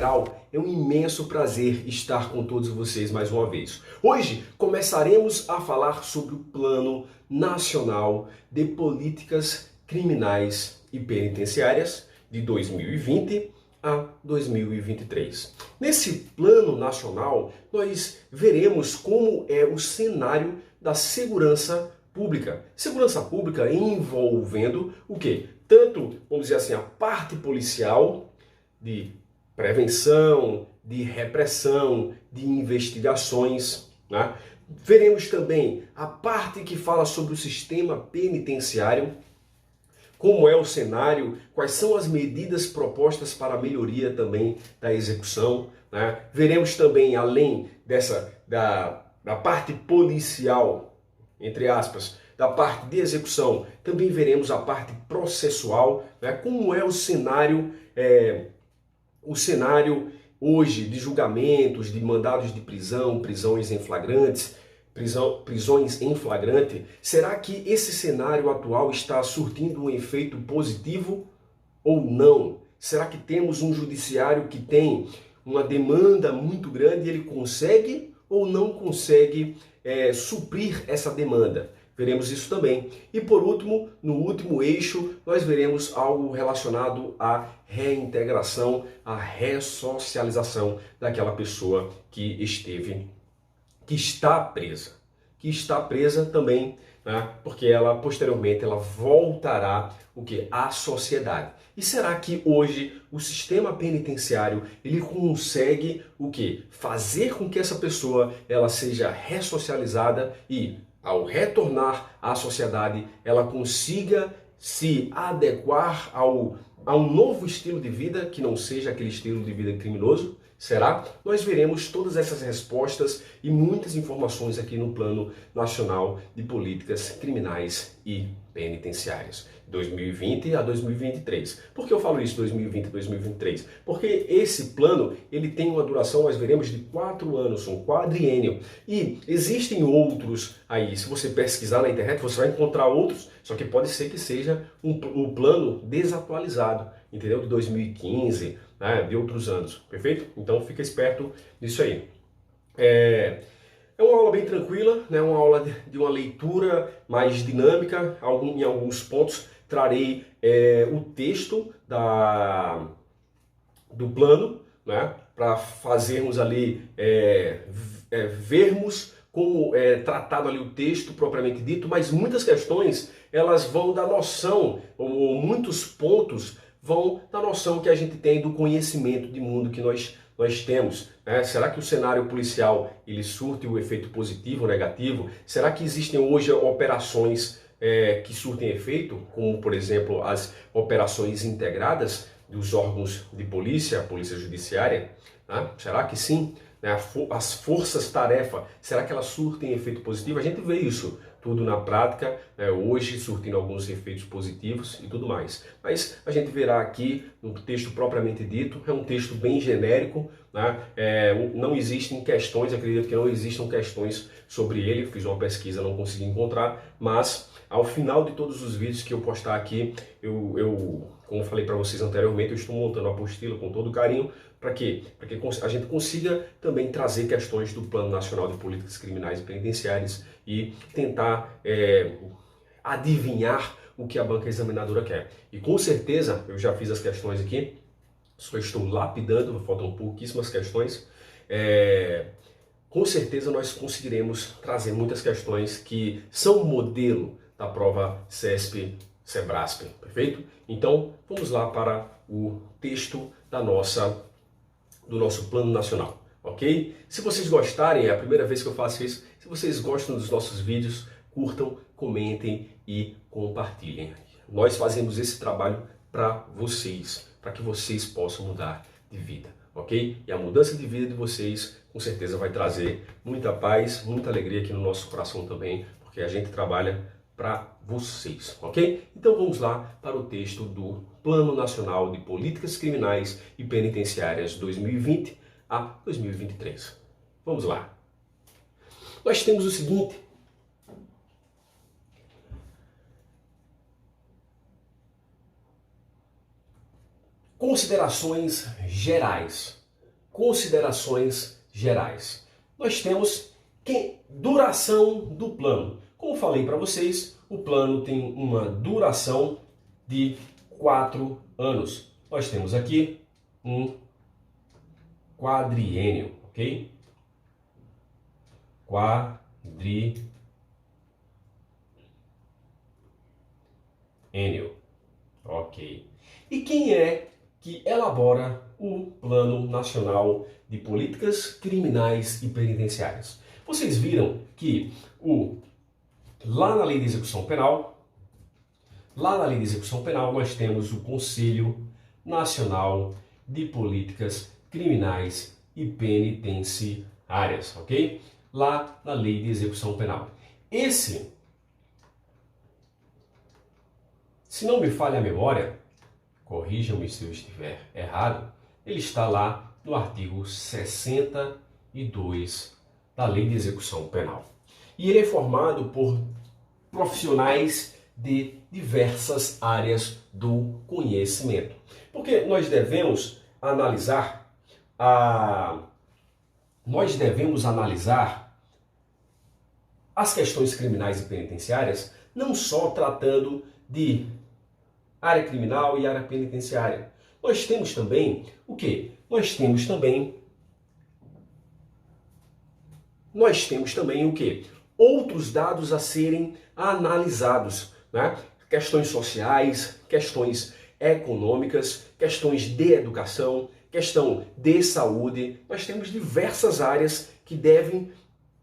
geral, é um imenso prazer estar com todos vocês mais uma vez. Hoje começaremos a falar sobre o Plano Nacional de Políticas Criminais e Penitenciárias de 2020 a 2023. Nesse Plano Nacional, nós veremos como é o cenário da segurança pública. Segurança pública envolvendo o quê? Tanto, vamos dizer assim, a parte policial, de prevenção, de repressão, de investigações, né? Veremos também a parte que fala sobre o sistema penitenciário, como é o cenário, quais são as medidas propostas para a melhoria também da execução, né? Veremos também, além da parte policial, entre aspas, da parte de execução, também veremos a parte processual, né? Como é o cenário hoje de julgamentos, de mandados de prisão, prisões em flagrantes, prisões em flagrante. Será que esse cenário atual está surtindo um efeito positivo ou não? Será que temos um judiciário que tem uma demanda muito grande e ele consegue ou não consegue suprir essa demanda? Veremos isso também. E por último, no último eixo, nós veremos algo relacionado à reintegração, à ressocialização daquela pessoa que está presa também, né? Porque ela posteriormente ela voltará à sociedade. E será que hoje o sistema penitenciário ele consegue fazer com que essa pessoa ela seja ressocializada e ao retornar à sociedade, ela consiga se adequar a um novo estilo de vida, que não seja aquele estilo de vida criminoso? Será? Nós veremos todas essas respostas e muitas informações aqui no Plano Nacional de Políticas Criminais e Penitenciárias, 2020 a 2023. Por que eu falo isso, 2020 a 2023? Porque esse plano ele tem uma duração, nós veremos, de 4 anos, um quadriênio. E existem outros aí, se você pesquisar na internet, você vai encontrar outros, só que pode ser que seja um plano desatualizado, entendeu? De 2015, né, de outros anos, perfeito? Então fica esperto nisso aí. É uma aula bem tranquila, né? Uma aula de uma leitura mais dinâmica. Em alguns pontos trarei o texto do plano, né? Para fazermos ali, vermos como é tratado ali o texto propriamente dito, mas muitas questões elas vão dar noção, ou muitos pontos vão dar noção que a gente tem do conhecimento de mundo que nós temos. Né? Será que o cenário policial ele surte o efeito positivo ou negativo? Será que existem hoje operações que surtem efeito, como por exemplo as operações integradas dos órgãos de polícia, a polícia judiciária? Né? Será que sim? As forças-tarefa, será que elas surtem efeito positivo? A gente vê isso tudo na prática, hoje surtindo alguns efeitos positivos e tudo mais. Mas a gente verá aqui no texto propriamente dito, é um texto bem genérico, né? Não existem questões, acredito que não existam questões sobre ele, fiz uma pesquisa, não consegui encontrar, mas ao final de todos os vídeos que eu postar aqui, como eu falei para vocês anteriormente, eu estou montando a apostila com todo carinho. Para quê? Para que a gente consiga também trazer questões do Plano Nacional de Políticas Criminais e Penitenciárias e tentar adivinhar o que a banca examinadora quer. E com certeza, eu já fiz as questões aqui, só estou lapidando, faltam pouquíssimas questões. Com certeza nós conseguiremos trazer muitas questões que são modelo da prova CESP-SEBRASP, perfeito? Então, vamos lá para o texto do nosso Plano Nacional, ok? Se vocês gostarem, é a primeira vez que eu faço isso, se vocês gostam dos nossos vídeos, curtam, comentem e compartilhem. Nós fazemos esse trabalho para vocês, para que vocês possam mudar de vida, ok? E a mudança de vida de vocês, com certeza, vai trazer muita paz, muita alegria aqui no nosso coração também, porque a gente trabalha para vocês, ok? Então vamos lá para o texto do Plano Nacional de Políticas Criminais e Penitenciárias 2020 a 2023. Vamos lá. Nós temos o seguinte: considerações gerais. considerações gerais. Nós temos duração do plano. Como falei para vocês, o plano tem uma duração de 4 anos. Nós temos aqui um quadriênio, ok? Quadriênio, ok. E quem é que elabora o Plano Nacional de Políticas Criminais e Penitenciárias? Vocês viram que lá na Lei de Execução Penal, nós temos o Conselho Nacional de Políticas Criminais e Penitenciárias, ok? Lá na Lei de Execução Penal. Esse, se não me falha a memória, corrijam-me se eu estiver errado, ele está lá no artigo 62 da Lei de Execução Penal. E ele é formado por profissionais de diversas áreas do conhecimento. Porque nós devemos analisar as questões criminais e penitenciárias, não só tratando de área criminal e área penitenciária. Nós temos também o quê? Nós temos também o quê? Outros dados a serem analisados, né? Questões sociais, questões econômicas, questões de educação, questão de saúde. Nós temos diversas áreas que devem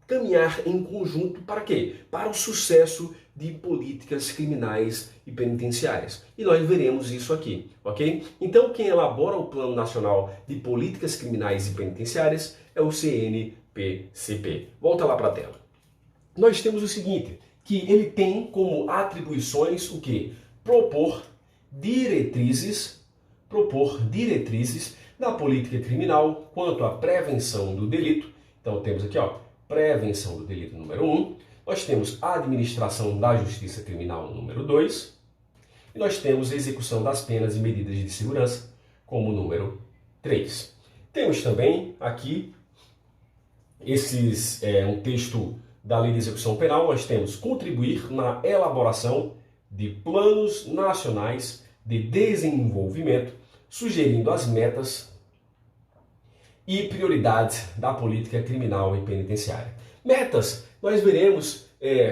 caminhar em conjunto para quê? Para o sucesso de políticas criminais e penitenciárias. E nós veremos isso aqui, ok? Então, quem elabora o Plano Nacional de Políticas Criminais e Penitenciárias é o CNPCP. Volta lá para a tela. Nós temos o seguinte, que ele tem como atribuições o quê? Propor diretrizes da política criminal quanto à prevenção do delito. Então, temos aqui, ó, prevenção do delito número 1, nós temos a administração da justiça criminal número 2, e nós temos a execução das penas e medidas de segurança como número 3. Temos também aqui um texto da Lei de Execução Penal, nós temos contribuir na elaboração de planos nacionais de desenvolvimento, sugerindo as metas e prioridades da política criminal e penitenciária. Metas, nós veremos,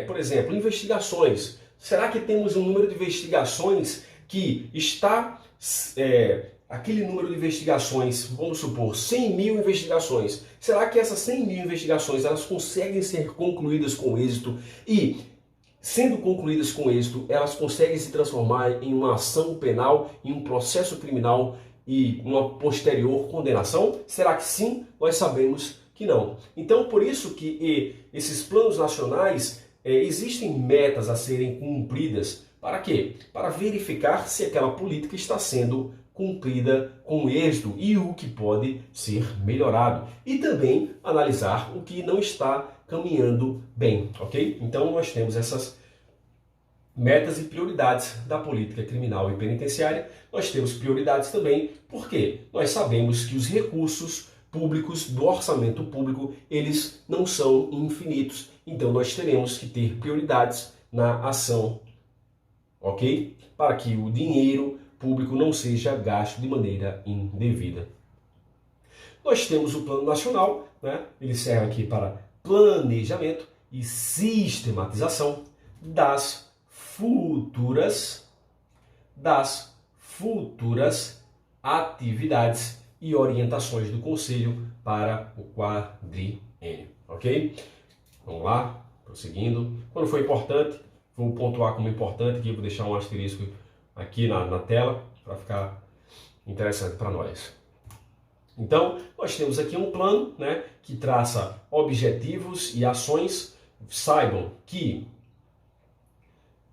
por exemplo, investigações. Será que temos um número de investigações que está, aquele número de investigações, vamos supor, 100 mil investigações. Será que essas 100 mil investigações, elas conseguem ser concluídas com êxito e, sendo concluídas com êxito, elas conseguem se transformar em uma ação penal, em um processo criminal e uma posterior condenação? Será que sim? Nós sabemos que não. Então, por isso que esses planos nacionais, existem metas a serem cumpridas. Para quê? Para verificar se aquela política está sendo cumprida com êxito e o que pode ser melhorado. E também analisar o que não está caminhando bem, ok? Então, nós temos essas metas e prioridades da política criminal e penitenciária. Nós temos prioridades também porque nós sabemos que os recursos públicos do orçamento público, eles não são infinitos. Então nós teremos que ter prioridades na ação, ok? Para que o dinheiro público não seja gasto de maneira indevida. Nós temos o Plano Nacional, né? Ele serve aqui para planejamento e sistematização das futuras atividades e orientações do Conselho para o quadriênio, ok? Vamos lá, prosseguindo. Quando for importante, vou pontuar como importante, aqui vou deixar um asterisco aqui na tela para ficar interessante para nós. Então, nós temos aqui um plano, né, que traça objetivos e ações. Saibam que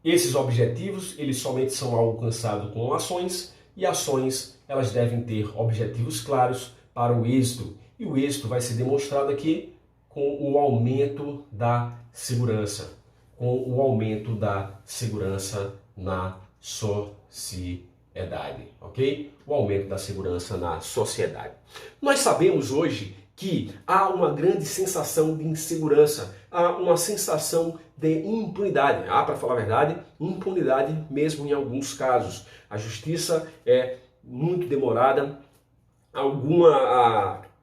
esses objetivos, eles somente são alcançados com ações, e ações, elas devem ter objetivos claros para o êxito. E o êxito vai ser demonstrado aqui com o aumento da segurança. Com o aumento da segurança na sociedade. sociedade, ok? O aumento da segurança na sociedade. Nós sabemos hoje que há uma grande sensação de insegurança, há uma sensação de impunidade. Há, para falar a verdade, impunidade mesmo em alguns casos. A justiça é muito demorada,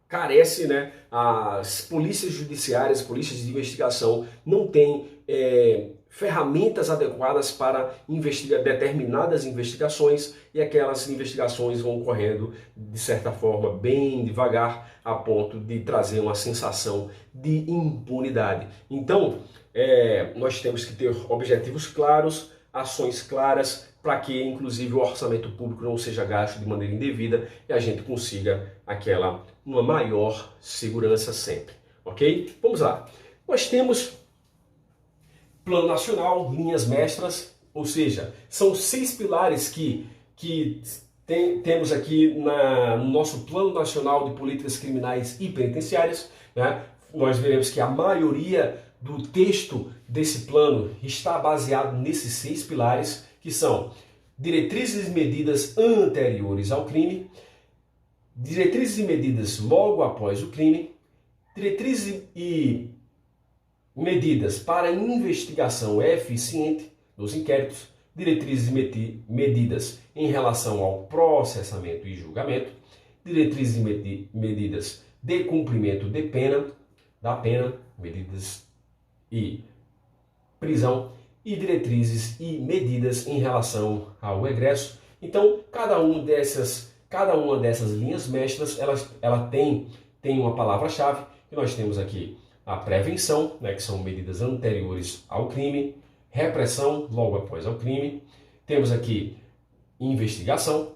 carece, né? As polícias judiciárias, polícias de investigação não têm ferramentas adequadas para investigar determinadas investigações, e aquelas investigações vão correndo de certa forma bem devagar, a ponto de trazer uma sensação de impunidade. Então, nós temos que ter objetivos claros, ações claras, para que inclusive o orçamento público não seja gasto de maneira indevida e a gente consiga uma maior segurança sempre, ok? Vamos lá. Nós temos Plano Nacional, linhas mestras, ou seja, são 6 pilares que temos aqui no nosso Plano Nacional de Políticas Criminais e Penitenciárias, né? Nós veremos que a maioria do texto desse plano está baseado nesses 6 pilares, que são diretrizes e medidas anteriores ao crime, diretrizes e medidas logo após o crime, diretrizes e medidas para investigação eficiente dos inquéritos, diretrizes e medidas em relação ao processamento e julgamento, diretrizes e medidas de cumprimento da pena, medidas e prisão, e diretrizes e medidas em relação ao egresso. Então, cada uma dessas linhas mestras, ela tem uma palavra-chave, que nós temos aqui a prevenção, né, que são medidas anteriores ao crime, repressão, logo após ao crime. Temos aqui investigação.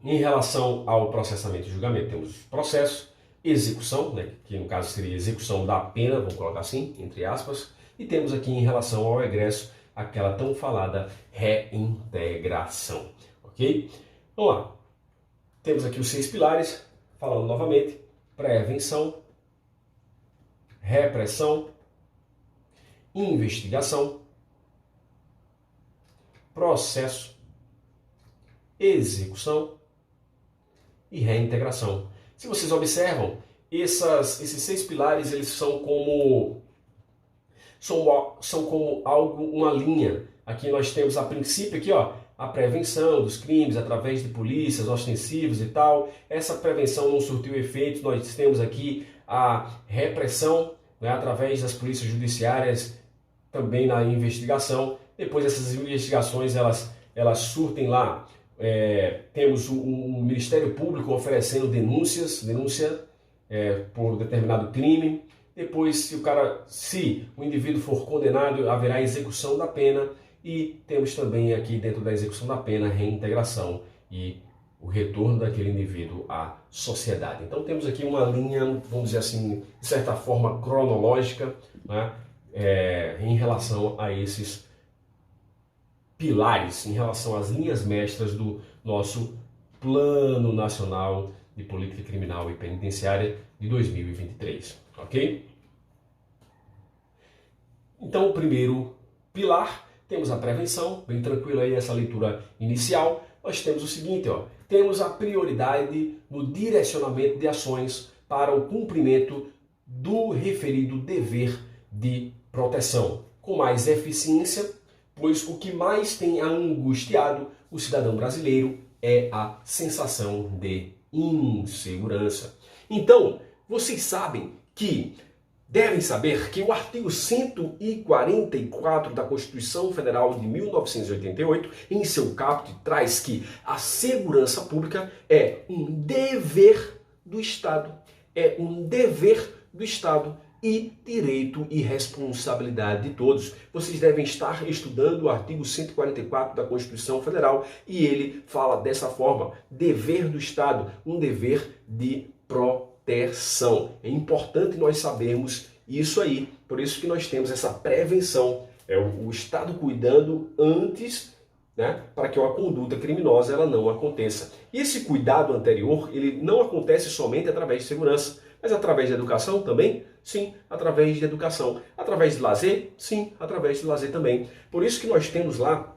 Em relação ao processamento e julgamento, temos processo, execução, né, que no caso seria execução da pena, vamos colocar assim, entre aspas, e temos aqui em relação ao egresso, aquela tão falada reintegração, ok? Vamos lá. Temos aqui os 6 pilares, falando novamente: prevenção, repressão, investigação, processo, execução e reintegração. Se vocês observam, esses 6 pilares, eles são como uma linha. Aqui nós temos a princípio aqui, ó, a prevenção dos crimes através de polícias ostensivas e tal. Essa prevenção não surtiu efeito. Nós temos aqui a repressão, né, através das polícias judiciárias, também na investigação. Depois essas investigações elas surtem lá. Temos um Ministério Público oferecendo denúncia por determinado crime. Depois, se o indivíduo for condenado, haverá execução da pena, e temos também aqui dentro da execução da pena reintegração e o retorno daquele indivíduo à sociedade. Então temos aqui uma linha, vamos dizer assim, de certa forma cronológica, né, em relação a esses pilares, em relação às linhas mestras do nosso Plano Nacional de Política Criminal e Penitenciária de 2023, ok? Então, o primeiro pilar, temos a prevenção, bem tranquilo aí essa leitura inicial. Nós temos o seguinte, ó, temos a prioridade no direcionamento de ações para o cumprimento do referido dever de proteção, com mais eficiência, pois o que mais tem angustiado o cidadão brasileiro é a sensação de insegurança. Então, vocês devem saber que o artigo 144 da Constituição Federal de 1988, em seu caput, traz que a segurança pública é um dever do Estado. É um dever do Estado e direito e responsabilidade de todos. Vocês devem estar estudando o artigo 144 da Constituição Federal e ele fala dessa forma: dever do Estado, um dever de proteção. É importante nós sabermos isso aí, por isso que nós temos essa prevenção, o Estado cuidando antes, né, para que uma conduta criminosa ela não aconteça. E esse cuidado anterior, ele não acontece somente através de segurança, mas através de educação também? Sim, através de educação. Através de lazer? Sim, através de lazer também. Por isso que nós temos lá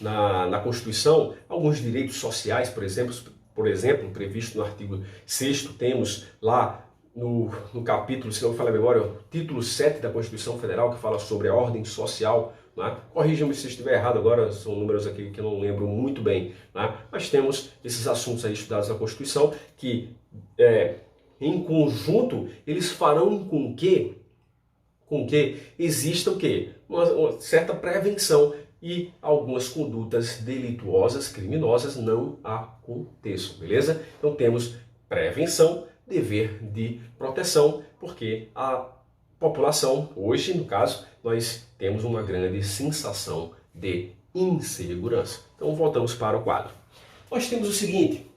na Constituição alguns direitos sociais, por exemplo, previsto no artigo 6º, temos lá no capítulo, se não me falha a memória, o título 7 da Constituição Federal, que fala sobre a ordem social, né? Corrija-me se eu estiver errado agora, são números aqui que eu não lembro muito bem, né? Mas temos esses assuntos aí estudados na Constituição que, em conjunto, eles farão com que exista o quê? Uma certa prevenção e algumas condutas delituosas, criminosas, não aconteçam, beleza? Então temos prevenção, dever de proteção, porque a população, hoje no caso, nós temos uma grande sensação de insegurança. Então voltamos para o quadro. Nós temos o seguinte: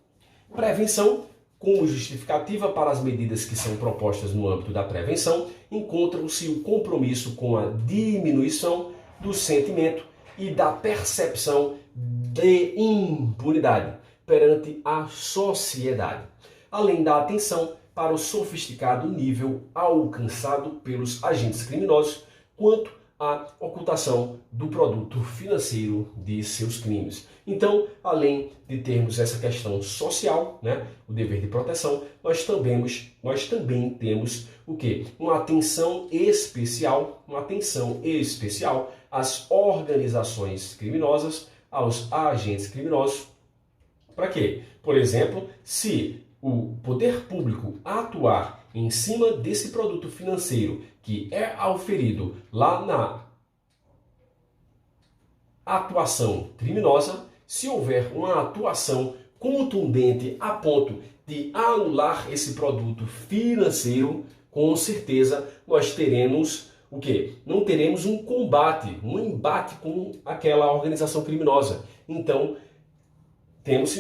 prevenção, como justificativa para as medidas que são propostas no âmbito da prevenção, encontra-se o compromisso com a diminuição do sentimento e da percepção de impunidade perante a sociedade, além da atenção para o sofisticado nível alcançado pelos agentes criminosos quanto à ocultação do produto financeiro de seus crimes. Então, além de termos essa questão social, né, o dever de proteção, nós também temos o quê? Uma atenção especial às organizações criminosas, aos agentes criminosos. Para quê? Por exemplo, se o poder público atuar em cima desse produto financeiro que é auferido lá na atuação criminosa, se houver uma atuação contundente a ponto de anular esse produto financeiro, com certeza nós teremos o quê? Não teremos um embate com aquela organização criminosa. Então, temos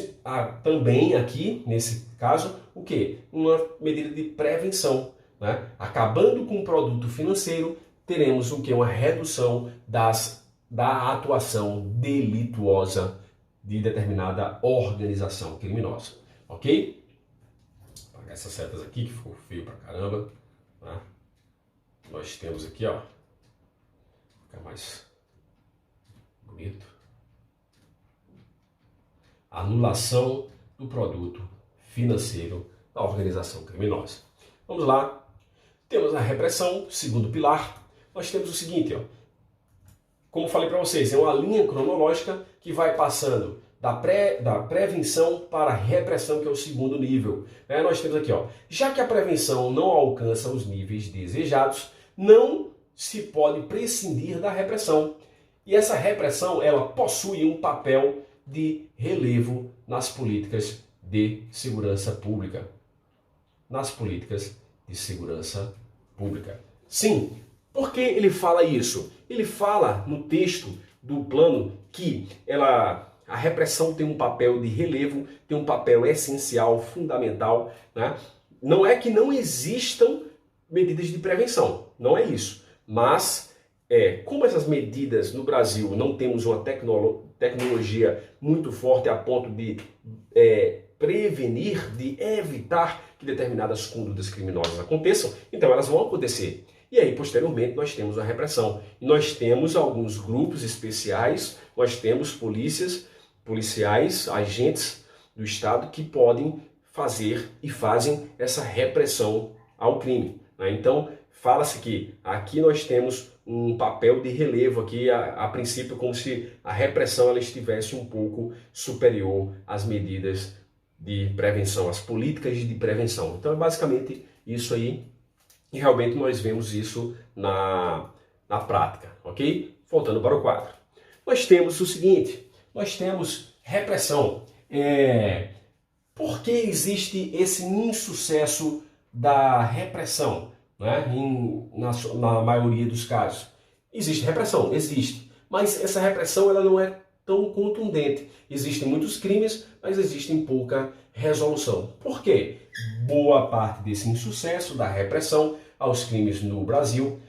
também aqui, nesse caso, o quê? Uma medida de prevenção, né? Acabando com o produto financeiro, teremos o quê? Uma redução da atuação delituosa de determinada organização criminosa. Ok? Vou apagar essas setas aqui, que ficou feio pra caramba. Tá? Nós temos aqui, ó, fica mais bonito. Anulação do produto financeiro da organização criminosa. Vamos lá. Temos a repressão, segundo pilar. Nós temos o seguinte, ó. Como falei para vocês, é uma linha cronológica que vai passando da prevenção para a repressão, que é o segundo nível. Nós temos aqui, ó, já que a prevenção não alcança os níveis desejados, não se pode prescindir da repressão. E essa repressão, ela possui um papel de relevo nas políticas de segurança pública. Sim, por que ele fala isso? Ele fala no texto do plano que a repressão tem um papel de relevo, tem um papel essencial, fundamental, né? Não é que não existam medidas de prevenção, não é isso. Mas, como essas medidas no Brasil não temos uma tecnologia muito forte a ponto de prevenir, de evitar que determinadas condutas criminosas aconteçam, então elas vão acontecer. E aí, posteriormente, nós temos a repressão. E nós temos alguns grupos especiais, nós temos policiais, agentes do Estado que podem fazer e fazem essa repressão ao crime, né? Então, fala-se que aqui nós temos um papel de relevo aqui, a princípio, como se a repressão ela estivesse um pouco superior às medidas de prevenção, às políticas de prevenção. Então, é basicamente isso aí. E realmente nós vemos isso na prática, ok? Voltando para o quadro. Nós temos o seguinte, nós temos repressão. Por que existe esse insucesso da repressão, né? Na maioria dos casos? Existe repressão, existe. Mas essa repressão ela não é tão contundente. Existem muitos crimes, mas existem pouca resolução. Por quê? Boa parte desse insucesso da repressão aos crimes no Brasil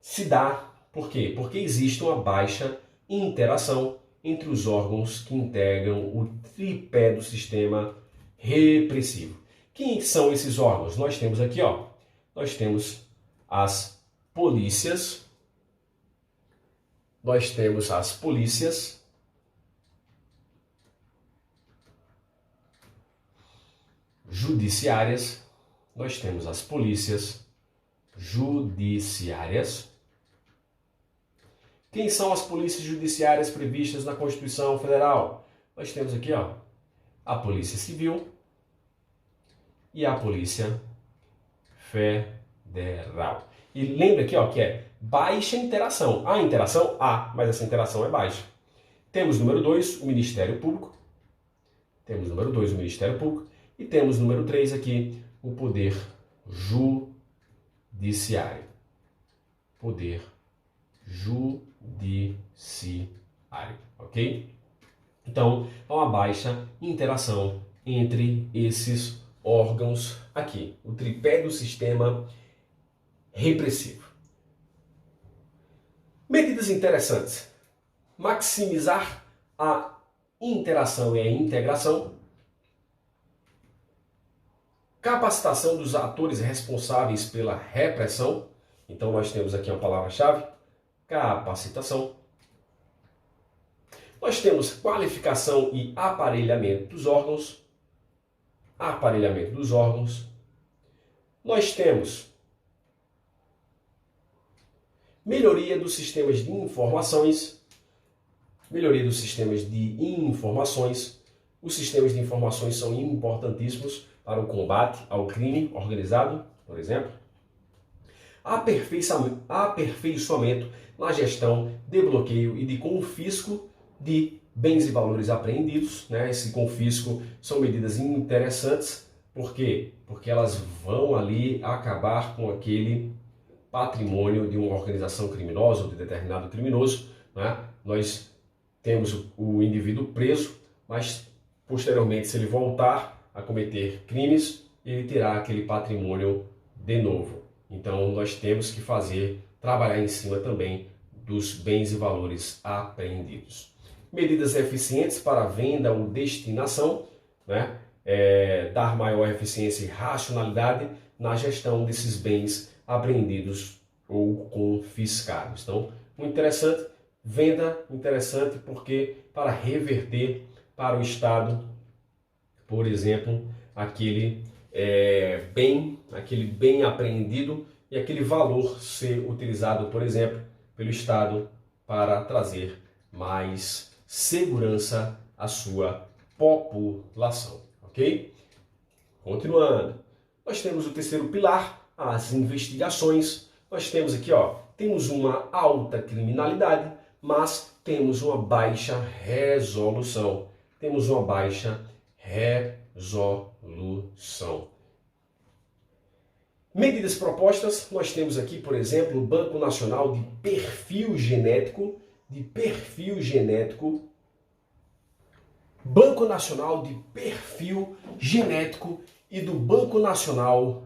se dá, por quê? Porque existe uma baixa interação entre os órgãos que integram o tripé do sistema repressivo. Quem são esses órgãos? Nós temos aqui, ó, nós temos as polícias, judiciárias, nós temos as polícias judiciárias. Quem são as polícias judiciárias previstas na Constituição Federal? Nós temos aqui, ó, a Polícia Civil e a Polícia Federal. E lembra aqui, ó, que é baixa interação. Há interação? Há, mas essa interação é baixa. Temos número 2, o Ministério Público. Temos número 2, o Ministério Público. E temos número 3 aqui, o Poder Judiciário. Poder Judiciário, ok? Então, há uma baixa interação entre esses órgãos aqui. O tripé do sistema repressivo. Medidas interessantes. Maximizar a interação e a integração. Capacitação dos atores responsáveis pela repressão. Então nós temos aqui uma palavra-chave, capacitação. Nós temos qualificação e aparelhamento dos órgãos. Aparelhamento dos órgãos. Nós temos melhoria dos sistemas de informações. Melhoria dos sistemas de informações. Os sistemas de informações são importantíssimos para o combate ao crime organizado, por exemplo. Aperfeiçoamento na gestão de bloqueio e de confisco de bens e valores apreendidos. Né? Esse confisco são medidas interessantes. Por quê? Porque elas vão ali acabar com aquele patrimônio de uma organização criminosa ou de determinado criminoso. Né? Nós temos o indivíduo preso, mas posteriormente, se ele voltar a cometer crimes, ele terá aquele patrimônio de novo. Então, nós temos que trabalhar em cima também dos bens e valores apreendidos. Medidas eficientes para a venda ou destinação, né? Dar maior eficiência e racionalidade na gestão desses bens apreendidos ou confiscados. Então, muito interessante, venda interessante porque para reverter para o Estado, por exemplo, aquele bem apreendido e aquele valor ser utilizado, por exemplo, pelo Estado para trazer mais segurança à sua população, ok? Continuando, nós temos o terceiro pilar, as investigações. Nós temos aqui, ó, temos uma alta criminalidade, mas temos uma baixa resolução. Temos uma baixa resolução. Medidas propostas, nós temos aqui, por exemplo, o Banco Nacional de Perfil Genético, Banco Nacional de Perfil Genético e do Banco Nacional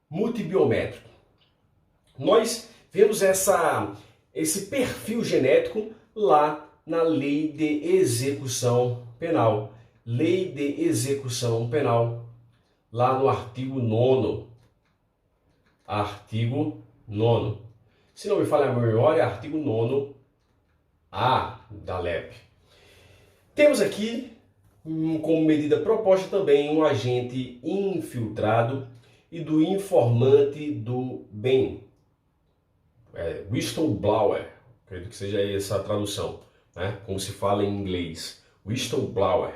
Multibiométrico. Nós vemos esse perfil genético lá na Lei de Execução Penal. Lei de Execução Penal, lá no artigo 9º. Artigo 9º. Se não me falha a memória, artigo 9º-A da LEP. Temos aqui, como medida proposta também, um agente infiltrado e do informante do bem. Whistleblower, acredito que seja essa a tradução, né? Como se fala em inglês. Whistleblower.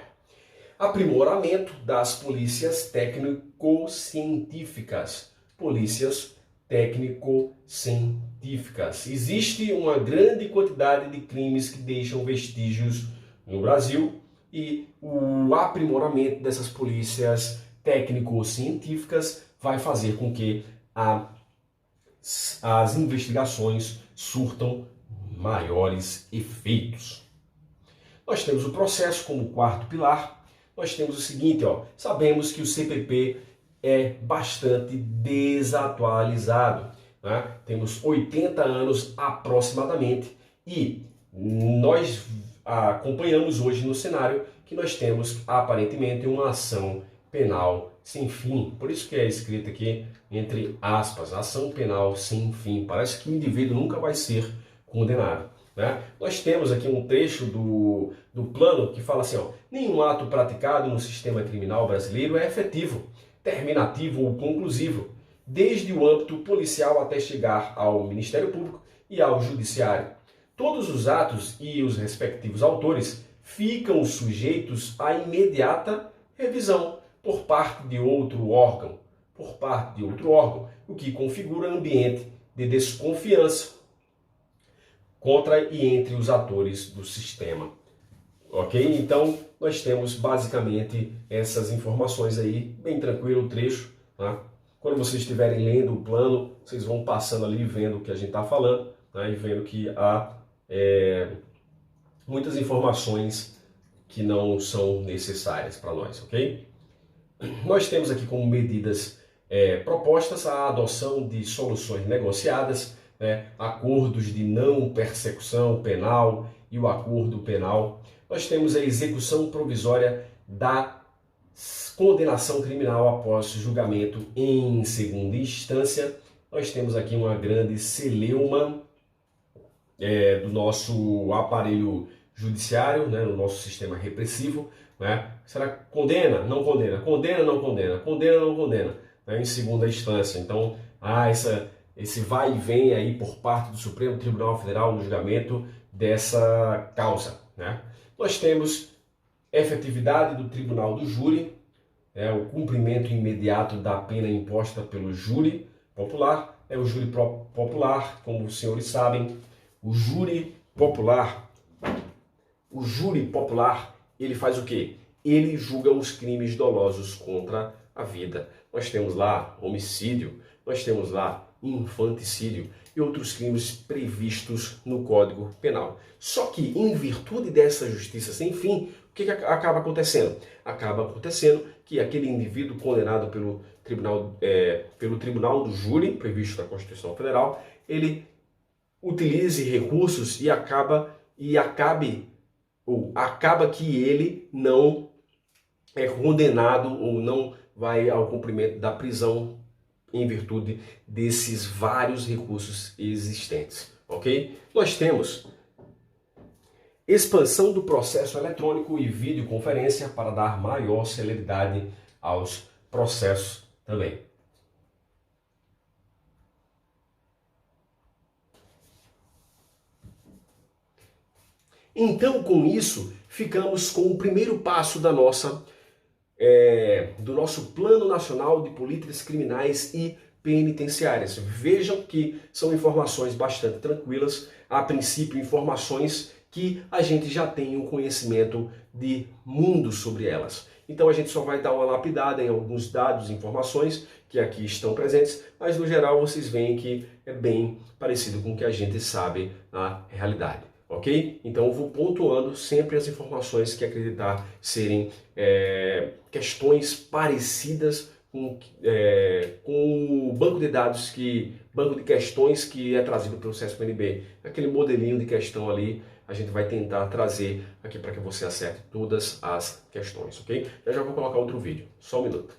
Aprimoramento das polícias técnico-científicas. Polícias técnico-científicas. Existe uma grande quantidade de crimes que deixam vestígios no Brasil e o aprimoramento dessas polícias técnico-científicas vai fazer com que as investigações surtam maiores efeitos. Nós temos o processo como quarto pilar. Nós temos o seguinte, ó, sabemos que o CPP é bastante desatualizado, né? Temos 80 anos aproximadamente e nós acompanhamos hoje no cenário que nós temos aparentemente uma ação penal sem fim. Por isso que é escrito aqui entre aspas, ação penal sem fim. Parece que o indivíduo nunca vai ser condenado. né? Nós temos aqui um trecho do plano que fala assim, ó, nenhum ato praticado no sistema criminal brasileiro é efetivo, terminativo ou conclusivo, desde o âmbito policial até chegar ao Ministério Público e ao Judiciário. Todos os atos e os respectivos autores ficam sujeitos à imediata revisão por parte de outro órgão, o que configura ambiente de desconfiança contra e entre os atores do sistema. Ok? Então, nós temos basicamente essas informações aí, bem tranquilo o trecho, tá? Quando vocês estiverem lendo o plano, vocês vão passando ali, vendo o que a gente está falando, tá? E vendo que há muitas informações que não são necessárias para nós, ok? Nós temos aqui como medidas propostas a adoção de soluções negociadas, né, acordos de não persecução penal e o acordo penal. Nós temos a execução provisória da condenação criminal após julgamento em segunda instância. Nós temos aqui uma grande celeuma do nosso aparelho judiciário, né, no nosso sistema repressivo, né? Será que condena? Não condena. Condena? Não condena. Condena? Não condena, né, em segunda instância. Então, esse vai e vem aí por parte do Supremo Tribunal Federal no julgamento dessa causa, né? Nós temos efetividade do Tribunal do Júri, o cumprimento imediato da pena imposta pelo júri popular. O júri popular, como os senhores sabem, o júri popular, ele faz o quê? Ele julga os crimes dolosos contra a vida. Nós temos lá homicídio, nós temos lá infanticídio e outros crimes previstos no Código Penal. Só que, em virtude dessa justiça sem fim, o que acaba acontecendo? Acaba acontecendo que aquele indivíduo condenado pelo Tribunal do Júri, previsto na Constituição Federal, ele utilize recursos e acaba que ele não é condenado ou não vai ao cumprimento da prisão em virtude desses vários recursos existentes, ok? Nós temos expansão do processo eletrônico e videoconferência para dar maior celeridade aos processos também. Então, com isso, ficamos com o primeiro passo do nosso Plano Nacional de Políticas Criminais e Penitenciárias. Vejam que são informações bastante tranquilas, a princípio informações que a gente já tem um conhecimento de mundo sobre elas. Então a gente só vai dar uma lapidada em alguns dados, informações que aqui estão presentes, mas no geral vocês veem que é bem parecido com o que a gente sabe na realidade. Ok? Então eu vou pontuando sempre as informações que acreditar serem questões parecidas com o banco de dados, banco de questões que é trazido pelo CESP-NB. Aquele modelinho de questão ali, a gente vai tentar trazer aqui para que você acerte todas as questões, ok? Eu já vou colocar outro vídeo, só um minuto.